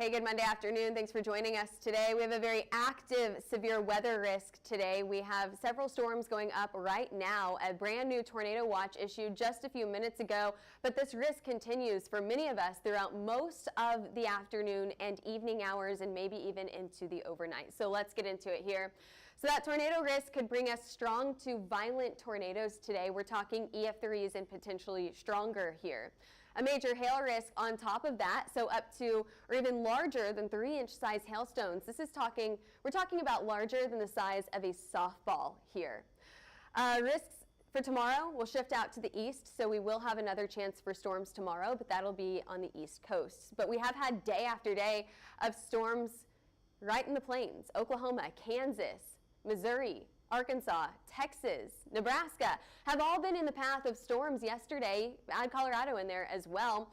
Hey, good Monday afternoon. Thanks for joining us today. We have a very active severe weather risk today. We have several storms going up right now. A brand new tornado watch issued just a few minutes ago, but this risk continues for many of us throughout most of the afternoon and evening hours and maybe even into the overnight. So let's get into it here. So that tornado risk could bring us strong to violent tornadoes today. We're talking EF3s and potentially stronger here. A major hail risk on top of that, so up to or even larger than 3-inch size hailstones. We're talking about larger than the size of a softball here. Risks for tomorrow will shift out to the east, so we will have another chance for storms tomorrow, but that'll be on the east coast. But we have had day after day of storms right in the plains: Oklahoma, Kansas, Missouri, Arkansas, Texas, Nebraska have all been in the path of storms yesterday. Add Colorado in there as well.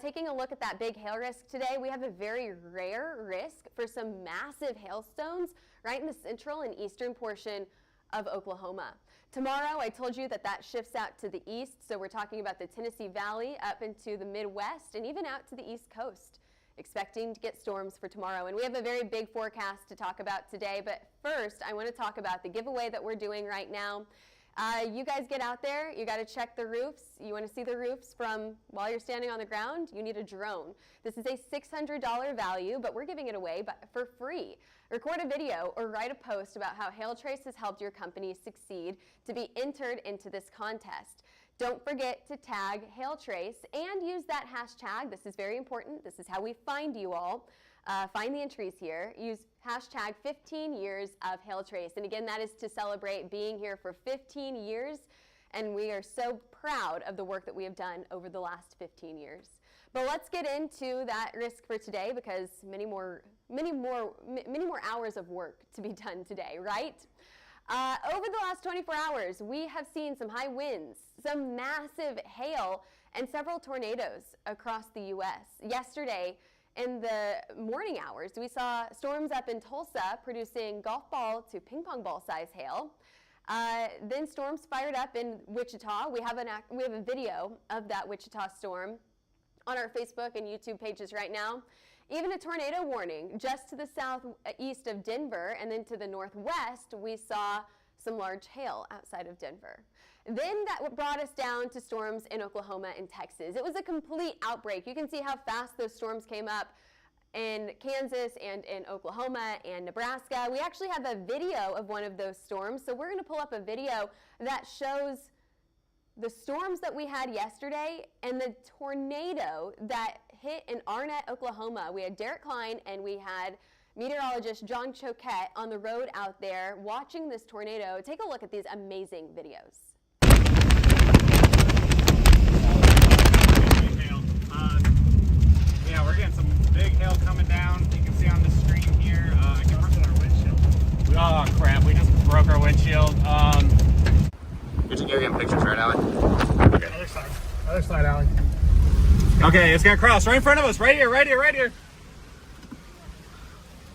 Taking a look at that big hail risk today, we have a very rare risk for some massive hailstones right in the central and eastern portion of Oklahoma. Tomorrow, I told you that shifts out to the east, so we're talking about the Tennessee Valley up into the Midwest and even out to the East Coast. Expecting to get storms for tomorrow. And we have a very big forecast to talk about today, but first I want to talk about the giveaway that we're doing right now. You guys get out there, you got to check the roofs. You want to see the roofs from while you're standing on the ground, you need a drone. This is a $600 value, but we're giving it away for free. Record a video or write a post about how HailTrace has helped your company succeed to be entered into this contest. Don't forget to tag HailTrace and use that hashtag. This is very important. This is how we find you all. Find the entries here. Use hashtag 15 years of HailTrace. And again, that is to celebrate being here for 15 years. And we are so proud of the work that we have done over the last 15 years. But let's get into that risk for today, because many more hours of work to be done today, right? Over the last 24 hours, we have seen some high winds, some massive hail, and several tornadoes across the U.S. Yesterday, in the morning hours, we saw storms up in Tulsa producing golf ball to ping pong ball size hail. Then storms fired up in Wichita. We have a video of that Wichita storm on our Facebook and YouTube pages right now. Even a tornado warning just to the southeast of Denver, and then to the northwest, we saw some large hail outside of Denver. Then that brought us down to storms in Oklahoma and Texas. It was a complete outbreak. You can see how fast those storms came up in Kansas and in Oklahoma and Nebraska. We actually have a video of one of those storms, so we're going to pull up a video that shows the storms that we had yesterday and the tornado that hit in Arnett, Oklahoma. We had Derek Klein and we had meteorologist John Choquette on the road out there watching this tornado. Take a look at these amazing videos. Yeah, we're getting some big hail coming down. You can see on the screen here. I can look at our windshield. Oh crap, we just broke our windshield. You're getting pictures right, Allie? Okay. Other side, Allie. Okay, it's gonna cross right in front of us, right here.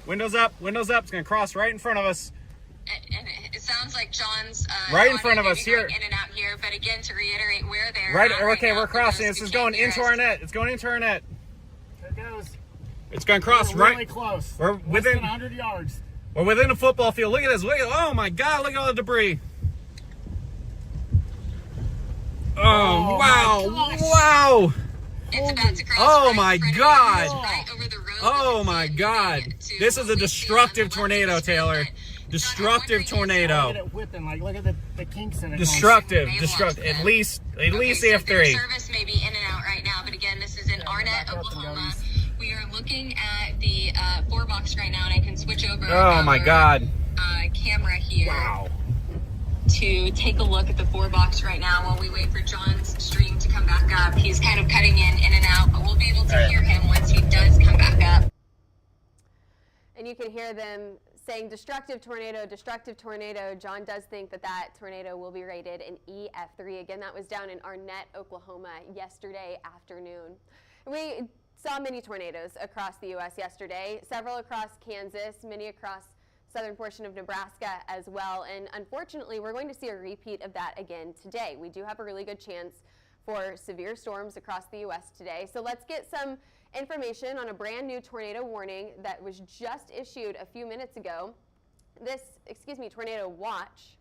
Windows up, it's gonna cross right in front of us. And it sounds like John's right in front of us here. In and out here, but again, to reiterate where they're right. at Okay, now, we're crossing. This is going into our net. It's going into our net. There it goes. It's gonna cross we're right. Really close. We're within 100 yards. We're within a football field. Look at this. Oh my God! Look at all the debris. Oh wow! Wow! It's about to cross Oh right my in front of God! you, right over the road. Oh my God! This is a destructive tornado, Taylor. Destructive tornado. Look at it whipping, like look at the kinks in it. Destructive. At least EF3. So their service may be in and out right now, but again, this is in Arnett, Oklahoma. We are looking at the 4-box right now, and I can switch over. Oh my God! Camera here. Wow. To take a look at the 4-box right now while we wait for John's stream to come back up. He's kind of cutting in and out, but we'll be able to hear him once he does come back up. And you can hear them saying destructive tornado. John does think that tornado will be rated an EF3. Again, that was down in Arnett, Oklahoma yesterday afternoon. We saw many tornadoes across the U.S. yesterday, several across Kansas, many across southern portion of Nebraska as well. And unfortunately, we're going to see a repeat of that again today. We do have a really good chance for severe storms across the U.S. today. So let's get some information on a brand new tornado warning that was just issued a few minutes ago. Tornado watch.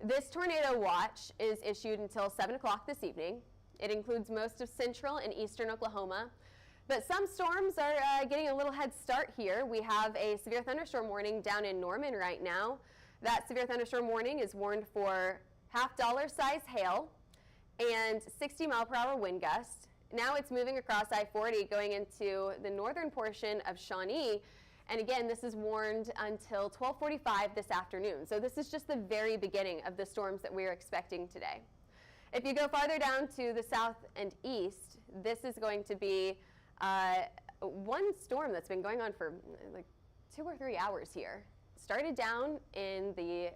This tornado watch is issued until 7 o'clock this evening. It includes most of central and eastern Oklahoma. But some storms are getting a little head start here. We have a severe thunderstorm warning down in Norman right now. That severe thunderstorm warning is warned for half-dollar size hail and 60-mile-per-hour wind gusts. Now it's moving across I-40 going into the northern portion of Shawnee. And again, this is warned until 12:45 this afternoon. So this is just the very beginning of the storms that we're expecting today. If you go farther down to the south and east, this is going to be one storm that's been going on for like 2 or 3 hours here. Started down in the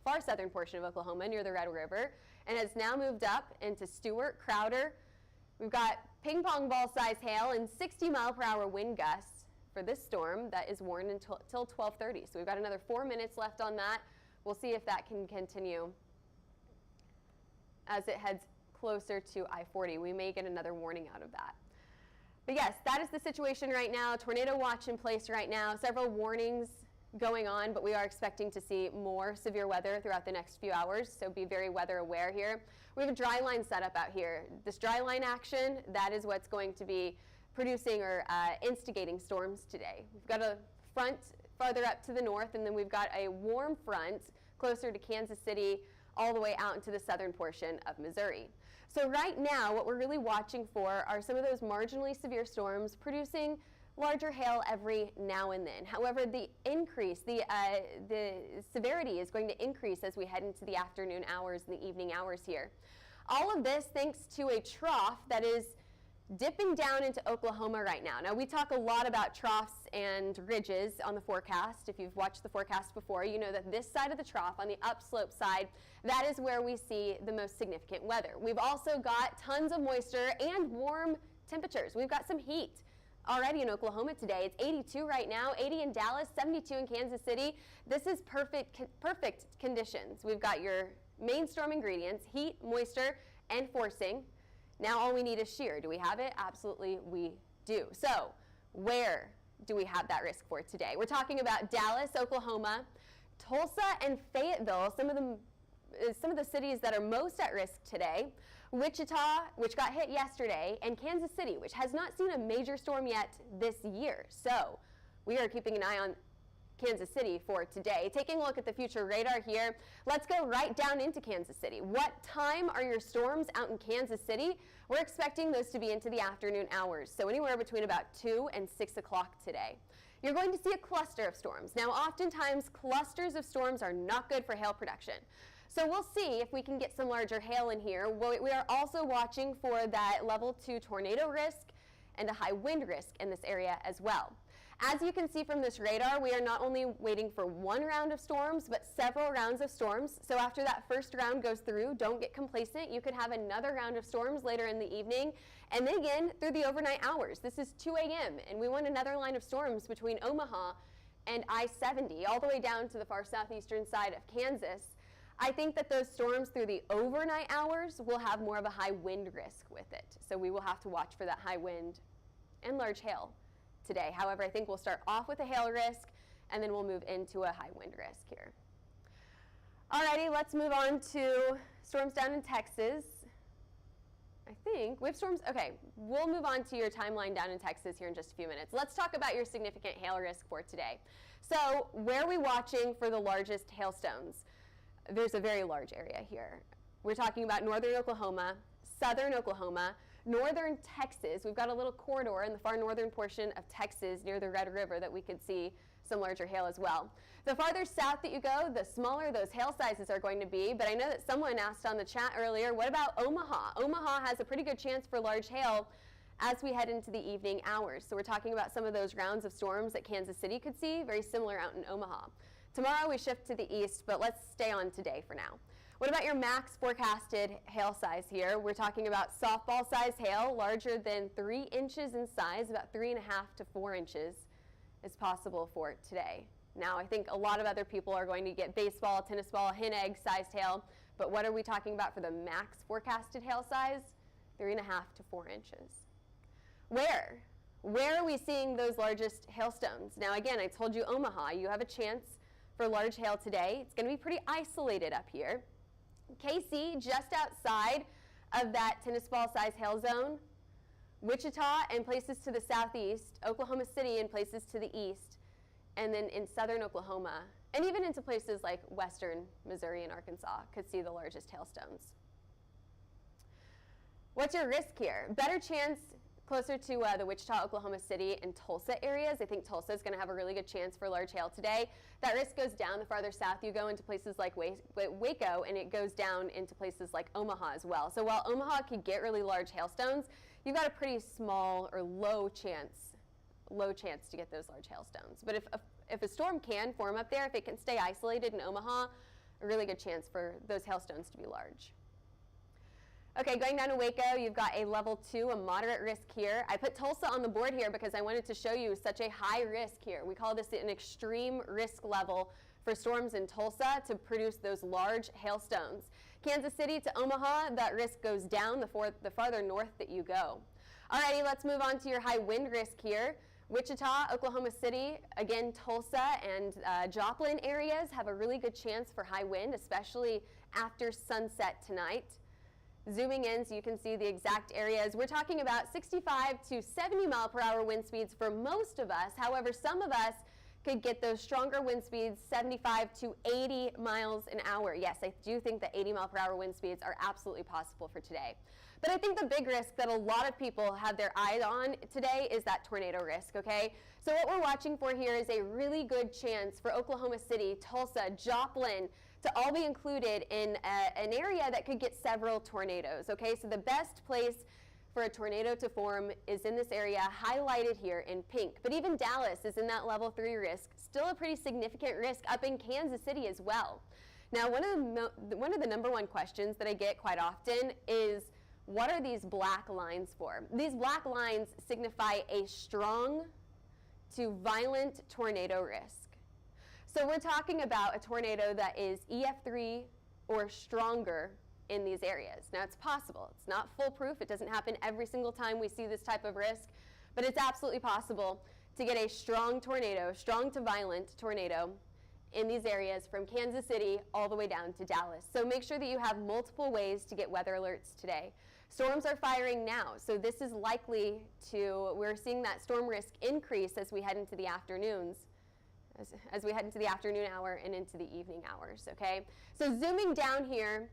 far southern portion of Oklahoma near the Red River and has now moved up into Stewart, Crowder. We've got ping pong ball size hail and 60-mile-per-hour wind gusts for this storm that is warned until 12:30. So we've got another 4 minutes left on that. We'll see if that can continue as it heads closer to I-40. We may get another warning out of that. But yes, that is the situation right now. Tornado watch in place right now. Several warnings going on, but we are expecting to see more severe weather throughout the next few hours, so be very weather aware here. We have a dry line set up out here. This dry line action, that is what's going to be producing or instigating storms today. We've got a front farther up to the north, and then we've got a warm front closer to Kansas City all the way out into the southern portion of Missouri. So right now, what we're really watching for are some of those marginally severe storms producing larger hail every now and then. However, the severity is going to increase as we head into the afternoon hours and the evening hours here. All of this thanks to a trough that is dipping down into Oklahoma right now. Now, we talk a lot about troughs and ridges on the forecast. If you've watched the forecast before, you know that this side of the trough, on the upslope side, that is where we see the most significant weather. We've also got tons of moisture and warm temperatures. We've got some heat already in Oklahoma today. It's 82 right now, 80 in Dallas, 72 in Kansas City. This is perfect conditions. We've got your main storm ingredients: heat, moisture, and forcing. Now all we need is shear. Do we have it? Absolutely we do. So where do we have that risk for today? We're talking about Dallas, Oklahoma, Tulsa, and Fayetteville, some of the cities that are most at risk today. Wichita, which got hit yesterday, and Kansas City, which has not seen a major storm yet this year. So we are keeping an eye on Kansas City for today. Taking a look at the future radar here, let's go right down into Kansas City. What time are your storms out in Kansas City? We're expecting those to be into the afternoon hours, so anywhere between about 2 and 6 o'clock today. You're going to see a cluster of storms. Now, oftentimes, clusters of storms are not good for hail production. So we'll see if we can get some larger hail in here. We are also watching for that level 2 tornado risk and a high wind risk in this area as well. As you can see from this radar, we are not only waiting for one round of storms, but several rounds of storms. So after that first round goes through, don't get complacent. You could have another round of storms later in the evening, and then again through the overnight hours. This is 2 a.m., and we want another line of storms between Omaha and I-70, all the way down to the far southeastern side of Kansas. I think that those storms through the overnight hours will have more of a high wind risk with it. So we will have to watch for that high wind and large hail today. However, I think we'll start off with a hail risk, and then we'll move into a high wind risk here. Alrighty, let's move on to storms down in Texas. I think we have storms. Okay, we'll move on to your timeline down in Texas here in just a few minutes. Let's talk about your significant hail risk for today. So where are we watching for the largest hailstones? There's a very large area here. We're talking about northern Oklahoma, southern Oklahoma, northern Texas. We've got a little corridor in the far northern portion of Texas near the Red River that we could see some larger hail as well. The farther south that you go, the smaller those hail sizes are going to be, but I know that someone asked on the chat earlier, what about Omaha? Omaha has a pretty good chance for large hail as we head into the evening hours. So we're talking about some of those rounds of storms that Kansas City could see, very similar out in Omaha. Tomorrow we shift to the east, but let's stay on today for now. What about your max forecasted hail size here? We're talking about softball size hail, larger than 3 inches in size, about 3.5 to 4 inches is possible for today. Now, I think a lot of other people are going to get baseball, tennis ball, hen egg sized hail, but what are we talking about for the max forecasted hail size? 3.5 to 4 inches. Where? Where are we seeing those largest hailstones? Now again, I told you Omaha, you have a chance for large hail today. It's going to be pretty isolated up here. KC, just outside of that tennis ball size hail zone. Wichita and places to the southeast, Oklahoma City and places to the east, and then in southern Oklahoma, and even into places like western Missouri and Arkansas could see the largest hailstones. What's your risk here? Better chance closer to the Wichita, Oklahoma City, and Tulsa areas. I think Tulsa is going to have a really good chance for large hail today. That risk goes down the farther south you go into places like Waco, and it goes down into places like Omaha as well. So while Omaha could get really large hailstones, you've got a pretty small or low chance to get those large hailstones. But if a storm can form up there, if it can stay isolated in Omaha, a really good chance for those hailstones to be large. Okay, going down to Waco, you've got a level 2, a moderate risk here. I put Tulsa on the board here because I wanted to show you such a high risk here. We call this an extreme risk level for storms in Tulsa to produce those large hailstones. Kansas City to Omaha, that risk goes down the farther north that you go. Alrighty, let's move on to your high wind risk here. Wichita, Oklahoma City, again Tulsa and Joplin areas have a really good chance for high wind, especially after sunset tonight. Zooming in so you can see the exact areas. We're talking about 65 to 70 mile per hour wind speeds for most of us. However, some of us could get those stronger wind speeds, 75 to 80 miles an hour. Yes, I do think that 80 mile per hour wind speeds are absolutely possible for today. But I think the big risk that a lot of people have their eyes on today is that tornado risk, okay? So what we're watching for here is a really good chance for Oklahoma City, Tulsa, Joplin, to all be included in an area that could get several tornadoes, okay? So the best place for a tornado to form is in this area, highlighted here in pink. But even Dallas is in that level 3 risk, still a pretty significant risk up in Kansas City as well. Now, one of the number one questions that I get quite often is, what are these black lines for? These black lines signify a strong to violent tornado risk. So we're talking about a tornado that is EF3 or stronger in these areas. Now it's possible. It's not foolproof. It doesn't happen every single time we see this type of risk, but it's absolutely possible to get a strong tornado, strong to violent tornado in these areas from Kansas City all the way down to Dallas. So make sure that you have multiple ways to get weather alerts today. Storms are firing now, so this is likely we're seeing that storm risk increase as we head into the afternoons. As we head into the afternoon hour and into the evening hours, okay? So zooming down here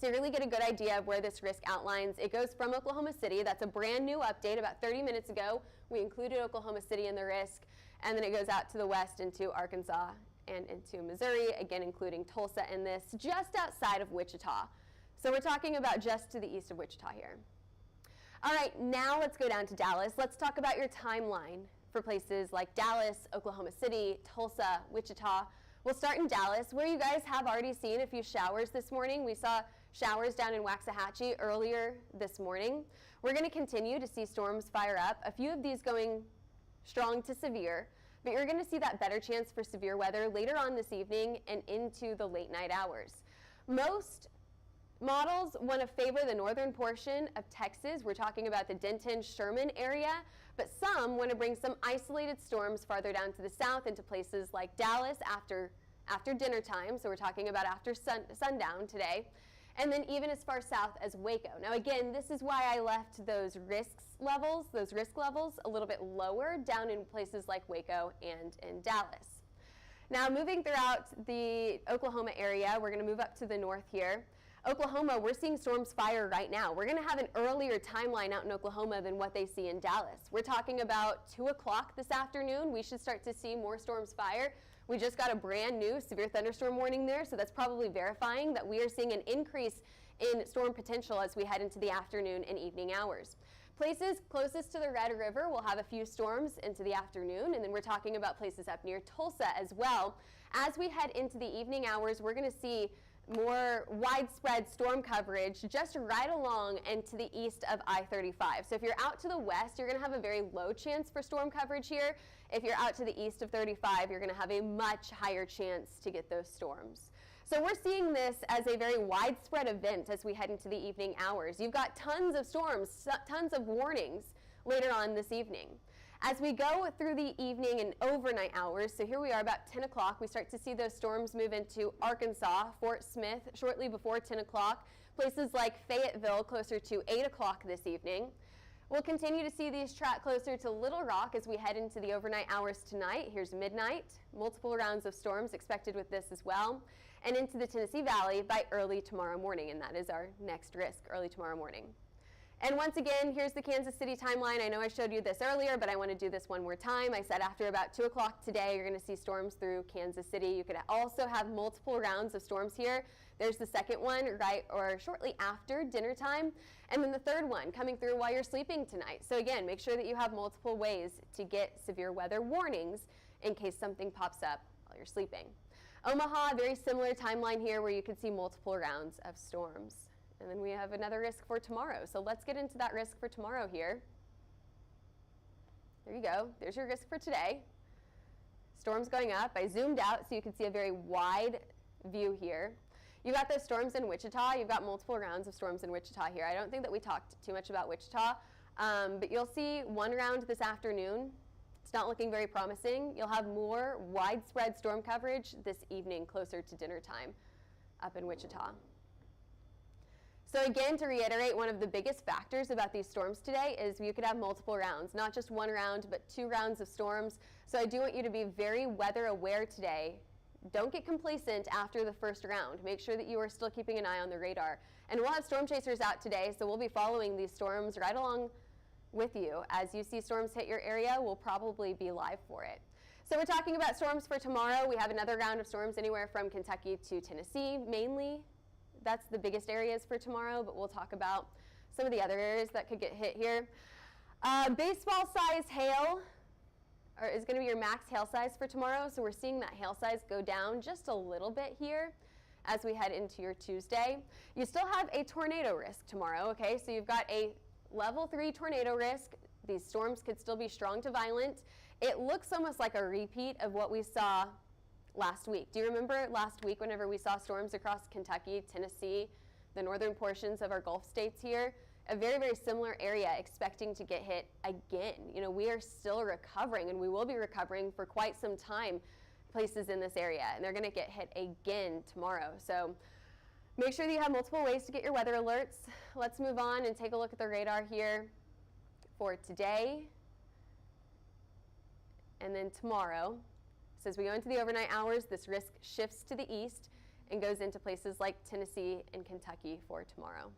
to really get a good idea of where this risk outlines, it goes from Oklahoma City. That's a brand new update. About 30 minutes ago, we included Oklahoma City in the risk, and then it goes out to the west into Arkansas and into Missouri, again including Tulsa in this, just outside of Wichita. So we're talking about just to the east of Wichita here. All right, now let's go down to Dallas. Let's talk about your timeline for places like Dallas, Oklahoma City, Tulsa, Wichita. We'll start in Dallas, where you guys have already seen a few showers this morning. We saw showers down in Waxahachie earlier this morning. We're going to continue to see storms fire up, a few of these going strong to severe, but you're going to see that better chance for severe weather later on this evening and into the late night hours. Most models want to favor the northern portion of Texas. We're talking about the Denton-Sherman area, but some want to bring some isolated storms farther down to the south into places like Dallas after dinner time, so we're talking about after sundown today, and then even as far south as Waco. Now again, this is why I left those risk levels a little bit lower down in places like Waco and in Dallas. Now moving throughout the Oklahoma area, we're going to move up to the north here. Oklahoma, we're seeing storms fire right now. We're going to have an earlier timeline out in Oklahoma than what they see in Dallas. We're talking about 2 o'clock this afternoon. We should start to see more storms fire. We just got a brand new severe thunderstorm warning there, so that's probably verifying that we are seeing an increase in storm potential as we head into the afternoon and evening hours. Places closest to the Red River will have a few storms into the afternoon, and then we're talking about places up near Tulsa as well. As we head into the evening hours, we're going to see more widespread storm coverage just right along and to the east of I-35. So if you're out to the west, you're going to have a very low chance for storm coverage here. If you're out to the east of 35, you're going to have a much higher chance to get those storms. So we're seeing this as a very widespread event as we head into the evening hours. You've got tons of storms, tons of warnings later on this evening. As we go through the evening and overnight hours, so here we are about 10 o'clock, we start to see those storms move into Arkansas, Fort Smith shortly before 10 o'clock, places like Fayetteville closer to 8 o'clock this evening. We'll continue to see these track closer to Little Rock as we head into the overnight hours tonight. Here's midnight, multiple rounds of storms expected with this as well, and into the Tennessee Valley by early tomorrow morning, and that is our next risk, early tomorrow morning. And once again, here's the Kansas City timeline. I know I showed you this earlier, but I want to do this one more time. I said after about 2 o'clock today, you're going to see storms through Kansas City. You could also have multiple rounds of storms here. There's the second one right or shortly after dinner time, and then the third one coming through while you're sleeping tonight. So again, make sure that you have multiple ways to get severe weather warnings in case something pops up while you're sleeping. Omaha, very similar timeline here where you could see multiple rounds of storms. And then we have another risk for tomorrow. So let's get into that risk for tomorrow here. There you go. There's your risk for today. Storms going up. I zoomed out so you can see a very wide view here. You've got those storms in Wichita. You've got multiple rounds of storms in Wichita here. I don't think that we talked too much about Wichita, but you'll see one round this afternoon. It's not looking very promising. You'll have more widespread storm coverage this evening closer to dinner time up in Wichita. So again, to reiterate, one of the biggest factors about these storms today is you could have multiple rounds, not just one round, but 2 rounds of storms. So I do want you to be very weather aware today. Don't get complacent after the first round. Make sure that you are still keeping an eye on the radar. And we'll have storm chasers out today, so we'll be following these storms right along with you. As you see storms hit your area, we'll probably be live for it. So we're talking about storms for tomorrow. We have another round of storms anywhere from Kentucky to Tennessee, mainly. That's the biggest areas for tomorrow, but we'll talk about some of the other areas that could get hit here. Baseball size hail is going to be your max hail size for tomorrow. So we're seeing that hail size go down just a little bit here as we head into your Tuesday. You still have a tornado risk tomorrow, okay? So you've got a level 3 tornado risk. These storms could still be strong to violent. It looks almost like a repeat of what we saw last week. Do you remember last week whenever we saw storms across Kentucky, Tennessee, the northern portions of our Gulf states here? A very, very similar area expecting to get hit again. You know, we are still recovering, and we will be recovering for quite some time, places in this area, and they're going to get hit again tomorrow. So make sure that you have multiple ways to get your weather alerts. Let's move on and take a look at the radar here for today and then tomorrow. So as we go into the overnight hours, this risk shifts to the east and goes into places like Tennessee and Kentucky for tomorrow.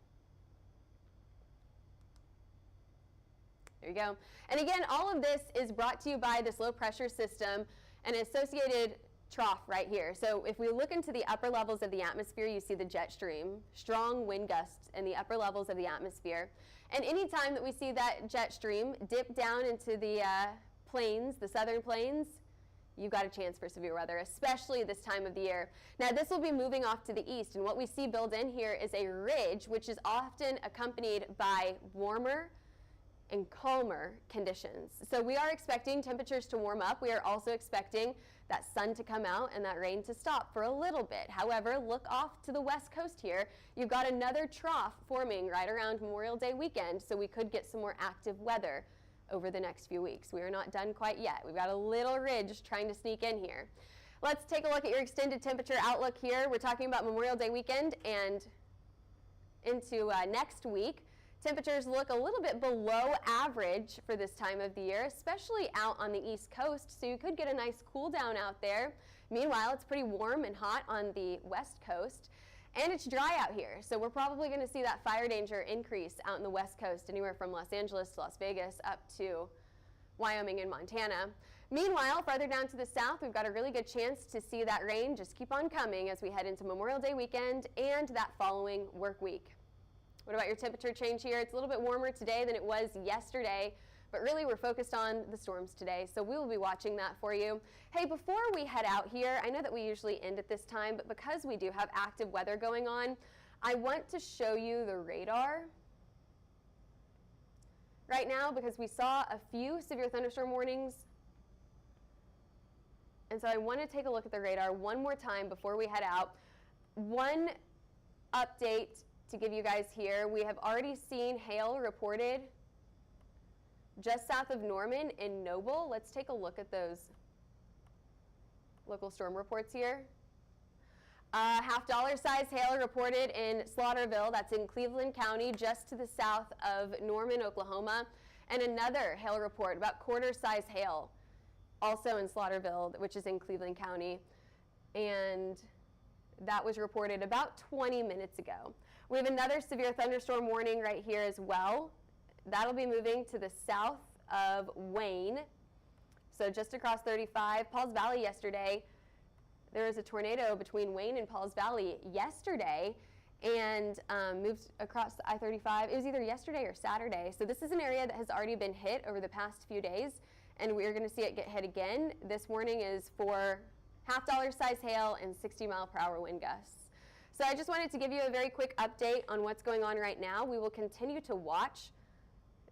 There you go. And again, all of this is brought to you by this low pressure system and associated trough right here. So if we look into the upper levels of the atmosphere, you see the jet stream, strong wind gusts in the upper levels of the atmosphere. And anytime that we see that jet stream dip down into the plains, the southern plains, you've got a chance for severe weather, especially this time of the year. Now, this will be moving off to the east, and what we see built in here is a ridge, which is often accompanied by warmer and calmer conditions. So we are expecting temperatures to warm up. We are also expecting that sun to come out and that rain to stop for a little bit. However, look off to the west coast here. You've got another trough forming right around Memorial Day weekend, so we could get some more active weather over the next few weeks. We are not done quite yet. We've got a little ridge trying to sneak in here. Let's take a look at your extended temperature outlook here. We're talking about Memorial Day weekend and into next week. Temperatures look a little bit below average for this time of the year, especially out on the East Coast, so you could get a nice cool down out there. Meanwhile, it's pretty warm and hot on the West Coast, and it's dry out here, so we're probably going to see that fire danger increase out in the West Coast, anywhere from Los Angeles to Las Vegas up to Wyoming and Montana. Meanwhile, farther down to the south, we've got a really good chance to see that rain just keep on coming as we head into Memorial Day weekend and that following work week. What about your temperature change here? It's a little bit warmer today than it was yesterday, but really we're focused on the storms today, so we will be watching that for you. Hey, before we head out here, I know that we usually end at this time, but because we do have active weather going on, I want to show you the radar right now because we saw a few severe thunderstorm warnings. And so I want to take a look at the radar one more time before we head out. One update to give you guys here. We have already seen hail reported just south of Norman in Noble. Let's take a look at those local storm reports here. $half size hail reported in Slaughterville, that's in Cleveland County, just to the south of Norman, Oklahoma. And another hail report, about quarter size hail, also in Slaughterville, which is in Cleveland County. And that was reported about 20 minutes ago. We have another severe thunderstorm warning right here as well. That'll be moving to the south of Wayne, so just across 35. Pauls Valley yesterday, there was a tornado between Wayne and Pauls Valley yesterday, and moved across I-35. It was either yesterday or Saturday. So this is an area that has already been hit over the past few days, and we're going to see it get hit again. This warning is for $half size hail and 60-mile-per-hour wind gusts. So I just wanted to give you a very quick update on what's going on right now. We will continue to watch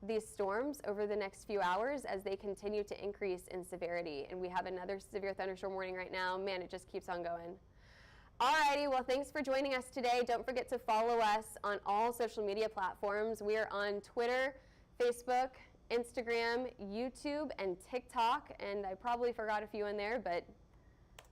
these storms over the next few hours as they continue to increase in severity. And we have another severe thunderstorm warning right now. Man, it just keeps on going. Alrighty, well, thanks for joining us today. Don't forget to follow us on all social media platforms. We are on Twitter, Facebook, Instagram, YouTube, and TikTok. And I probably forgot a few in there, but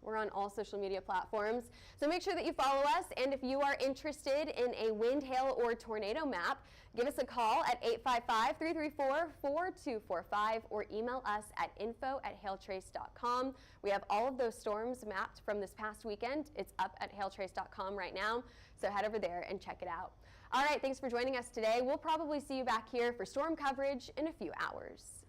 we're on all social media platforms. So make sure that you follow us. And if you are interested in a wind, hail, or tornado map, give us a call at 855-334-4245 or email us at info@hailtrace.com. We have all of those storms mapped from this past weekend. It's up at hailtrace.com right now. So head over there and check it out. All right, thanks for joining us today. We'll probably see you back here for storm coverage in a few hours.